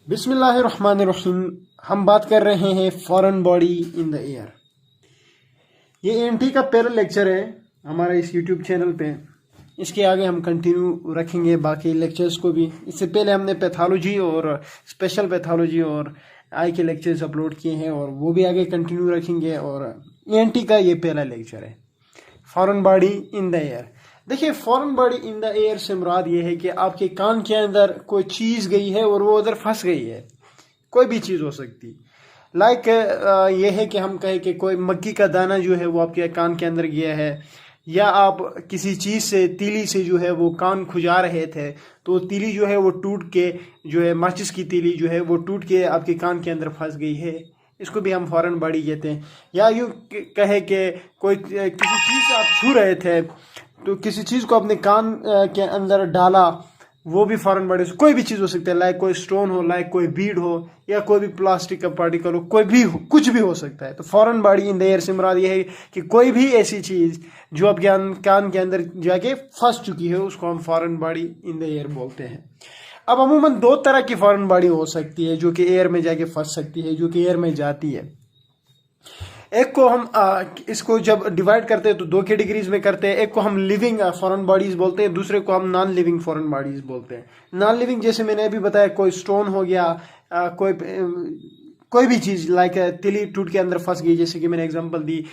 बिस्मिल्लाहिर्रहमानिर्रहीम। हम बात कर रहे हैं foreign body in the air. ये एनटी का पहला लेक्चर है हमारा इस यूट्यूब चैनल पे। इसके आगे हम कंटिन्यू रखेंगे बाकी लेक्चर्स को भी। इससे पहले हमने पैथोलॉजी और स्पेशल पैथोलॉजी और आई के लेक्चर्स अपलोड किए हैं और वो भी आगे कंटिन्यू रखेंगे। और एनटी का ये पहला लेक्चर है foreign body in the air. देखिए, foreign body in the air से मुराद ये है कि आपके कान के अंदर कोई चीज़ गई है और वो उधर फंस गई है। कोई भी चीज़ हो सकती, लाइक ये है कि हम कहें कि कोई मक्की का दाना जो है वो आपके कान के अंदर गया है, या आप किसी चीज़ से तीली से जो है वो कान खुजा रहे थे तो तीली जो है वो टूट के जो है माचिस की तीली जो है वो टूट के आपके कान के अंदर फंस गई है। इसको भी हम फॉरेन बॉडी कहते हैं। या यूँ कहे कि कोई किसी चीज़ से आप छू रहे थे तो किसी चीज़ को अपने कान के अंदर डाला, वो भी फॉरेन बॉडी से कोई भी चीज़ हो सकती है। लाइक कोई स्टोन हो, लाइक कोई बीड हो, या कोई भी प्लास्टिक का पार्टिकल हो, कोई भी हो, कुछ भी हो सकता है। तो foreign body in the air से मुराद ये है कि कोई भी ऐसी चीज़ जो आपके कान के अंदर जाके फंस चुकी है उसको हम foreign body in the air बोलते हैं। अब अमूमन दो तरह की फॉरेन बॉडी हो सकती है जो कि एयर में जाके फंस सकती है, जो कि एयर में जाती है। एक को हम इसको जब डिवाइड करते हैं तो दो कैटेगरीज में करते हैं। एक को हम लिविंग फॉरेन बॉडीज बोलते हैं, दूसरे को हम नॉन लिविंग फॉरेन बॉडीज बोलते हैं। नॉन लिविंग जैसे मैंने अभी बताया, कोई स्टोन हो गया, कोई भी चीज़ लाइक तिली टूट के अंदर फंस गई, जैसे कि मैंने एग्जांपल दी।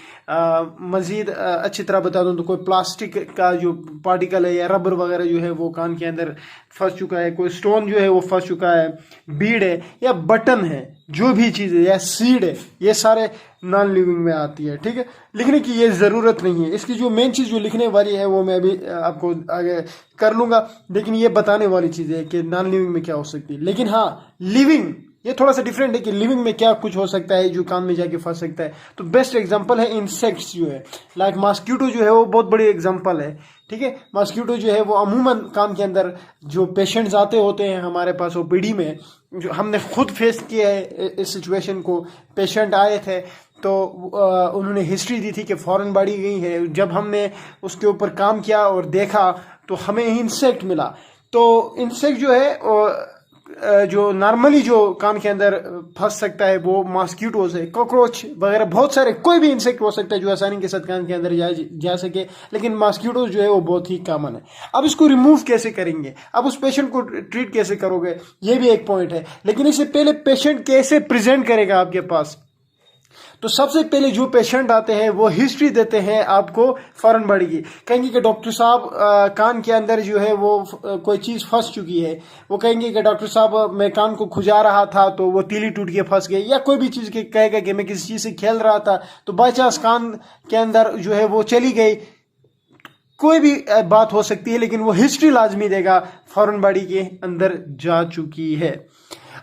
मजीद अच्छी तरह बता दूं तो कोई प्लास्टिक का जो पार्टिकल है या रबर वगैरह जो है वो कान के अंदर फंस चुका है, कोई स्टोन जो है वो फंस चुका है, बीड है या बटन है, जो भी चीज़ है, या सीड है, ये सारे नॉन लिविंग में आती है। ठीक है, लिखने की ये ज़रूरत नहीं है। इसकी जो मेन चीज़ जो लिखने वाली है वो मैं अभी आपको आगे कर लूँगा, लेकिन ये बताने वाली चीज़ है कि नॉन लिविंग में क्या हो सकती है। लेकिन हाँ, लिविंग ये थोड़ा सा डिफरेंट है कि लिविंग में क्या कुछ हो सकता है जो कान में जाके फंस सकता है। तो बेस्ट एग्जांपल है इंसेक्ट्स जो है, लाइक मॉस्किटो जो है वो बहुत बड़ी एग्जांपल है। ठीक है, मॉस्किटो जो है वो अमूमन कान के अंदर जो पेशेंट्स आते होते हैं हमारे पास ओपीडी में, जो हमने खुद फेस किया है इस सिचुएशन को। पेशेंट आए थे तो उन्होंने हिस्ट्री दी थी कि फॉरेन बॉडी गई है। जब हमने उसके ऊपर काम किया और देखा तो हमें इंसेक्ट मिला। तो इंसेक्ट जो है जो नॉर्मली जो कान के अंदर फंस सकता है वो मॉस्किटोज है, कॉकरोच वगैरह, बहुत सारे कोई भी इंसेक्ट हो सकता है जो आसानी के साथ कान के अंदर जा सके, लेकिन मॉस्किटोज जो है वो बहुत ही कॉमन है। अब इसको रिमूव कैसे करेंगे, अब उस पेशेंट को ट्रीट कैसे करोगे, ये भी एक पॉइंट है। लेकिन इससे पहले पेशेंट कैसे प्रेजेंट करेगा आपके पास, तो सबसे पहले जो पेशेंट आते हैं वो हिस्ट्री देते हैं आपको फॉरेन बॉडी की। कहेंगे कि डॉक्टर साहब कान के अंदर जो है वो कोई चीज़ फंस चुकी है। वो कहेंगे कि डॉक्टर साहब मैं कान को खुजा रहा था तो वो तीली टूट के फंस गई, या कोई भी चीज़ कहेगा कि मैं किसी चीज़ से खेल रहा था तो बाई चांस कान के अंदर जो है वो चली गई। कोई भी बात हो सकती है, लेकिन वो हिस्ट्री लाजमी देगा फॉरेन बॉडी के अंदर जा चुकी है।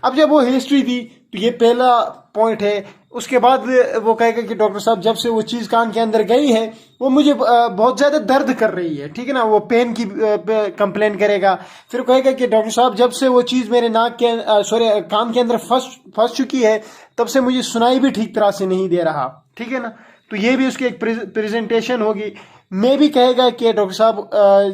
अब जब वो हिस्ट्री दी तो ये पहला पॉइंट है। उसके बाद वो कहेगा कि डॉक्टर साहब जब से वो चीज़ कान के अंदर गई है वो मुझे बहुत ज़्यादा दर्द कर रही है। ठीक है ना, वो पेन की कंप्लेन करेगा। फिर कहेगा कि डॉक्टर साहब जब से वो चीज़ मेरे कान के अंदर फंस चुकी है तब से मुझे सुनाई भी ठीक तरह से नहीं दे रहा। ठीक है ना, तो ये भी उसकी एक प्रेजेंटेशन होगी। मैं भी कहेगा कि डॉक्टर साहब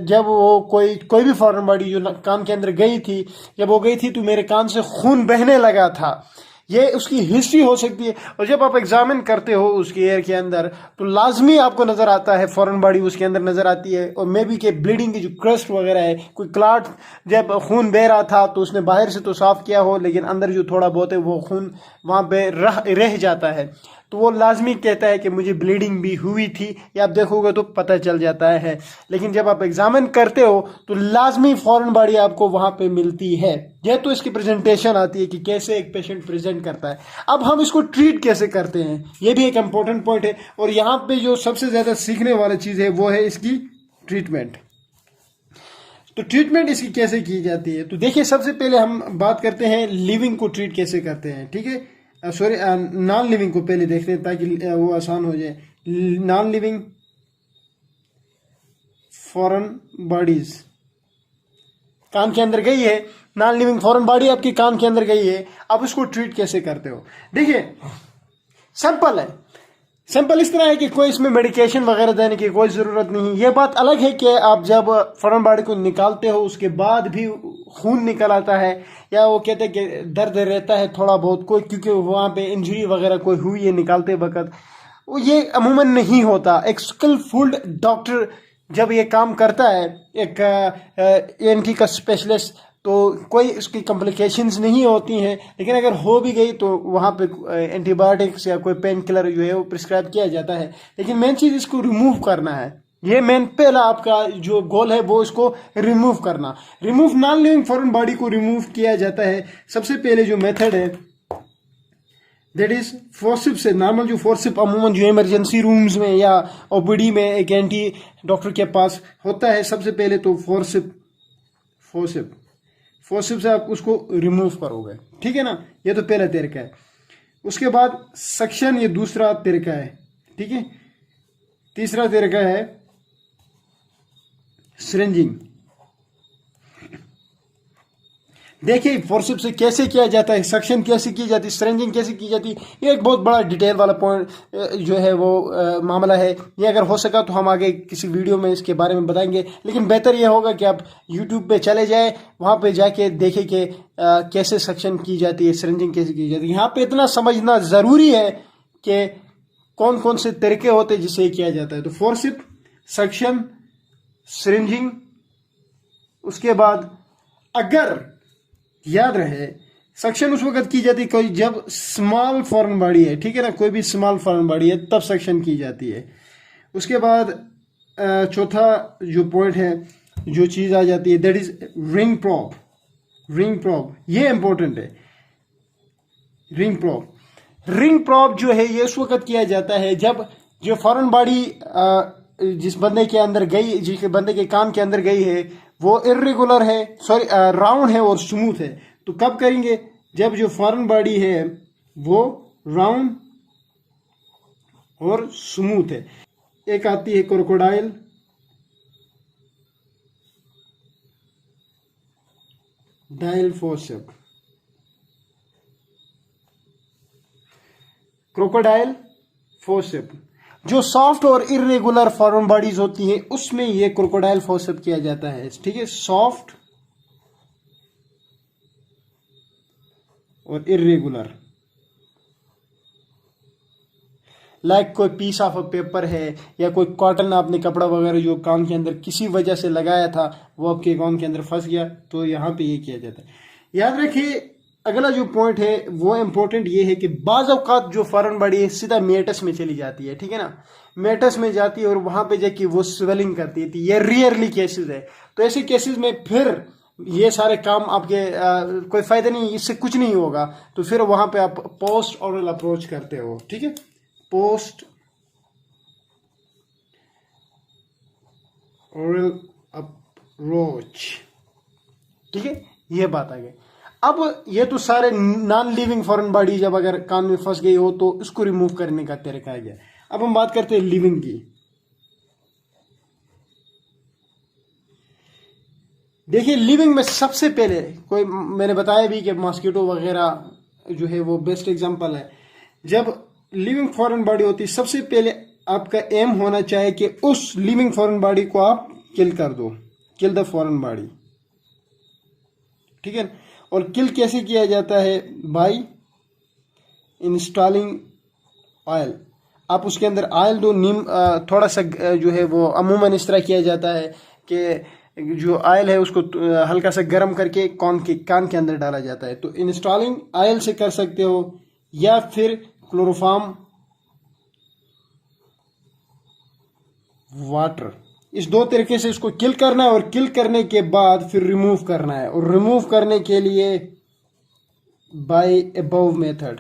जब वो कोई भी फॉरेन बॉडी जो कान के अंदर गई थी, जब वो गई थी तो मेरे कान से खून बहने लगा था। ये उसकी हिस्ट्री हो सकती है। और जब आप एग्जामिन करते हो उसके एयर के अंदर तो लाजमी आपको नज़र आता है फॉरेन बॉडी उसके अंदर नज़र आती है। और मे बी के ब्लीडिंग की जो क्रस्ट वगैरह है, कोई क्लाट जब खून बह रहा था तो उसने बाहर से तो साफ किया हो, लेकिन अंदर जो थोड़ा बहुत है वो खून वहाँ पे रह जाता है। तो वो लाजमी कहता है कि मुझे ब्लीडिंग भी हुई थी, या आप देखोगे तो पता चल जाता है। लेकिन जब आप एग्जामिन करते हो तो लाजमी फॉरेन बॉडी आपको वहाँ पे मिलती है। यह तो इसकी प्रेजेंटेशन आती है कि कैसे एक पेशेंट प्रेजेंट करता है। अब हम इसको ट्रीट कैसे करते हैं, ये भी एक इम्पोर्टेंट पॉइंट है। और यहाँ पे जो सबसे ज़्यादा सीखने वाली चीज़ है वो है इसकी ट्रीटमेंट। तो ट्रीटमेंट इसकी कैसे की जाती है, तो देखिए सबसे पहले हम बात करते हैं लिविंग को ट्रीट कैसे करते हैं। ठीक है, सॉरी नॉन लिविंग को पहले देखते हैं ताकि वो आसान हो जाए। नॉन लिविंग फॉरेन बॉडीज कान के अंदर गई है, नॉन लिविंग फॉरेन बॉडी आपकी कान के अंदर गई है। अब उसको ट्रीट कैसे करते हो, देखिए सिंपल है। सिंपल इस तरह है कि कोई इसमें मेडिकेशन वगैरह देने की कोई ज़रूरत नहीं। ये बात अलग है कि आप जब फॉरेन बॉडी को निकालते हो उसके बाद भी खून निकल आता है, या वो कहते हैं कि दर्द रहता है थोड़ा बहुत कोई, क्योंकि वहाँ पे इंजरी वगैरह कोई हुई है निकालते वक्त, ये अमूमन नहीं होता। एक स्किलफुल डॉक्टर जब ये काम करता है, एक ENT का स्पेशलिस्ट, तो कोई इसकी कॉम्प्लिकेशंस नहीं होती हैं। लेकिन अगर हो भी गई तो वहाँ पे एंटीबायोटिक्स या कोई पेन किलर जो है वो प्रिस्क्राइब किया जाता है। लेकिन मेन चीज़ इसको रिमूव करना है। ये मेन पहला आपका जो गोल है वो इसको रिमूव करना। Remove non living foreign body को रिमूव किया जाता है। सबसे पहले जो मेथड है दैट इज फोर्सिप्स से। नॉर्मल जो फोर्सिप अमूमन जो इमरजेंसी रूम्स में या OPD में एक ENT डॉक्टर के पास होता है, सबसे पहले तो फोर्सिप से आप उसको रिमूव करोगे, ठीक है ना। ये तो पहला तरीका है। उसके बाद सक्शन, ये दूसरा तरीका है, ठीक है। तीसरा तरीका है सिरिंजिंग। देखिए फोर्सेप्स से कैसे किया जाता है, सक्शन कैसे की जाती है, सिरिंजिंग कैसे की जाती है, ये एक बहुत बड़ा डिटेल वाला पॉइंट जो है वो मामला है। ये अगर हो सका तो हम आगे किसी वीडियो में इसके बारे में बताएंगे। लेकिन बेहतर ये होगा कि आप YouTube पे चले जाए, वहाँ पे जाके देखें कि कैसे सक्शन की जाती है, सिरिंजिंग कैसे की जाती है। यहाँ पे इतना समझना ज़रूरी है कि कौन कौन से तरीके होते हैं जिससे किया जाता है। तो फोर्सिप, सक्शन, सिरिंजिंग। उसके बाद अगर याद रहे सक्शन उस वक्त की जाती है कोई जब स्मॉल फॉरेन बॉडी है, ठीक है ना, कोई भी स्मॉल फॉरेन बॉडी है तब सक्शन की जाती है। उसके बाद चौथा जो पॉइंट है, जो चीज़ आ जाती है दैट इज रिंग प्रॉब। ये इंपॉर्टेंट है। रिंग प्रॉब जो है ये उस वक्त किया जाता है जब जो फॉरेन बॉडी जिस बंदे के अंदर गई, जिस बंदे के कान के अंदर गई है वो इर्रेगुलर है, राउंड है और स्मूथ है। तो कब करेंगे? जब जो फॉरेन बॉडी है वो राउंड और स्मूथ है। एक आती है क्रोकोडाइल, फोर्सेप, क्रोकोडाइल फोर्सेप। जो सॉफ्ट और इरेगुलर फॉरेन बॉडीज होती हैं उसमें ये क्रोकोडाइल फोर्सेप किया जाता है, ठीक है। सॉफ्ट और इरेगुलर, लाइक कोई पीस ऑफ पेपर है या कोई कॉटन आपने कपड़ा वगैरह जो कान के अंदर किसी वजह से लगाया था वो आपके कान के अंदर फंस गया, तो यहाँ पे ये किया जाता है। याद रखिए अगला जो पॉइंट है वो इम्पोर्टेंट ये है कि बाज़ औक़ात जो फॉरेन बॉडी है सीधा मेटस में चली जाती है, ठीक है ना। मेटस में जाती है और वहाँ पे जाके वो स्वेलिंग करती है। ये रियरली केसेस है। तो ऐसे केसेस में फिर ये सारे काम आपके कोई फ़ायदा नहीं, इससे कुछ नहीं होगा। तो फिर वहाँ पे आप पोस्ट ऑरल अप्रोच करते हो, ठीक है। पोस्ट ऑरल अप्रोच, ठीक है। ये बात आ गई। अब ये तो सारे नॉन लिविंग फॉरेन बॉडी जब अगर कान में फंस गई हो तो इसको रिमूव करने का तरीका आ गया। अब हम बात करते हैं लिविंग की। देखिए लिविंग में सबसे पहले कोई, मैंने बताया भी कि मॉस्किटो वगैरह जो है वो बेस्ट एग्जांपल है। जब लिविंग फॉरेन बॉडी होती है सबसे पहले आपका एम होना चाहिए कि उस लिविंग फॉरेन बॉडी को आप किल कर दो, किल द फॉरेन बॉडी, ठीक है। और किल कैसे किया जाता है? By installing oil. आप उसके अंदर ऑयल दो, नीम थोड़ा सा जो है वो अमूमन इस तरह किया जाता है कि जो ऑयल है उसको हल्का सा गर्म करके कान के अंदर डाला जाता है। तो इंस्टॉलिंग ऑयल से कर सकते हो या फिर क्लोरोफॉर्म वाटर। इस दो तरीके से इसको किल करना है और किल करने के बाद फिर रिमूव करना है। और रिमूव करने के लिए बाय अबव मेथड,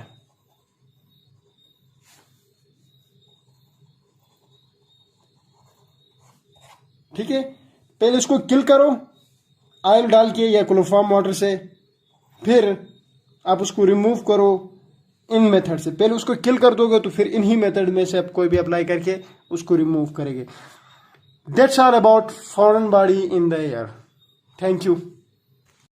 ठीक है। पहले इसको किल करो ऑयल डाल के या क्लोरोफॉर्म वाटर से, फिर आप उसको रिमूव करो इन मेथड से। पहले उसको किल कर दोगे तो फिर इन्हीं मेथड में से आप कोई भी अप्लाई करके उसको रिमूव करेंगे। That's all about foreign body in the air. Thank you.